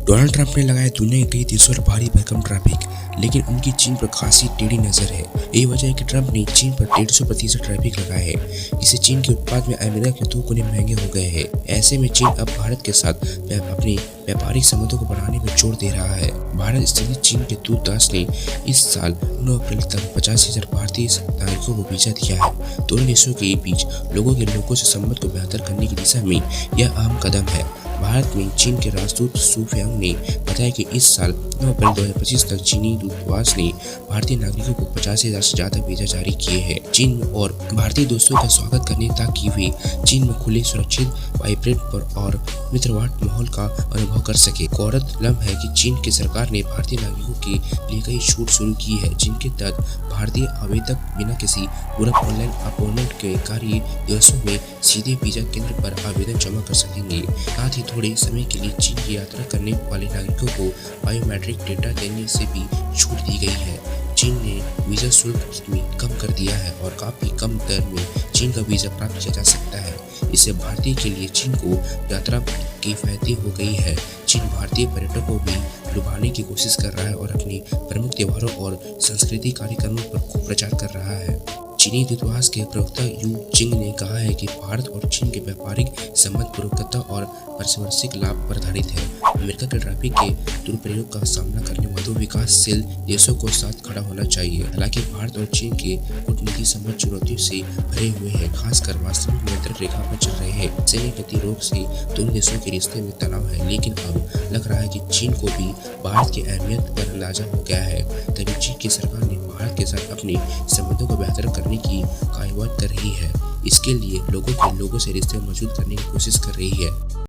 Donald Trump ने लगाया दुनिया के कई देशों पर भारी भरकम ट्रैफिक, लेकिन उनकी चीन पर खासी टेढ़ी नजर है। यही वजह है कि ट्रंप ने चीन पर 150% ट्रैफिक लगाया है, जिससे चीन के उत्पाद में अमेरिका के 2 गुने महंगे हो गए हैं। ऐसे में चीन अब भारत के साथ अपने व्यापारिक संबंधों को बढ़ाने में जोर दे रहा है। भारत स्थित चीन के दूतावास ने इस साल 9 अप्रैल तक 85,000 भारतीय नागरिकों को वीजा दिया है। दोनों देशों के बीच लोगों से संबंध को बेहतर करने की दिशा में यह अहम कदम है। भारत में चीन के राजदूत सू फेंग ने बताया कि इस साल 9 अप्रैल 2025 तक चीनी दूतावास ने भारतीय नागरिकों को 50,000 से ज्यादा वीजा जारी किए हैं। चीन और भारतीय दोस्तों का स्वागत करने ताकि वे चीन में खुले, सुरक्षित, वाइब्रेंट और मित्रवत माहौल का अनुभव कर सके। गौरतलब है कि चीन की सरकार ने भारतीय नागरिकों के लिए कई छूट शुरू की है, जिनके तहत भारतीय आवेदक बिना किसी पूरक ऑनलाइन अपॉइंटमेंट के कार्य दिवसों में सीधे वीजा केंद्र पर आवेदन जमा कर सकेंगे। साथ ही थोड़े समय के लिए चीन की यात्रा करने वाले नागरिकों को बायोमेट्रिक डेटा देने से भी छूट दी गई है। चीन ने वीजा शुल्क में कम कर दिया है और काफी कम दर में चीन का वीजा प्राप्त किया जा सकता है। इससे भारतीय के लिए चीन को यात्रा किफायती हो गई है। चीन भारतीय पर्यटकों को भी लुभाने की कोशिश कर रहा है और अपने प्रमुख त्योहारों और सांस्कृतिक कार्यक्रमों पर खूब प्रचार कर रहा है। चीनी दूतावास के प्रवक्ता यू चिंग ने कहा है कि भारत और चीन के व्यापारिक संबंध पूर्वकता और पारस्परिक लाभ पर आधारित है। अमेरिका के ट्रैफिक के दुरुपयोग का सामना करने वाले विकासशील देशों को साथ खड़ा होना चाहिए। हालांकि भारत और चीन के कूटनीतिक संबंध चुनौतियों से भरे हुए हैं, खासकर वास्तविक नियंत्रण रेखा पर चल रहे हैं। सैन्य गतिरोध से दोनों देशों के रिश्ते में तनाव है, लेकिन अब लग रहा है कि चीन को भी भारत की अहमियत पर अंदाजा हो गया है। तभी चीन की सरकार ने भारत के साथ अपने संबंधों को बेहतर करने की कवायद कर रही है। इसके लिए लोगों से रिश्ते मजबूत करने की कोशिश कर रही है।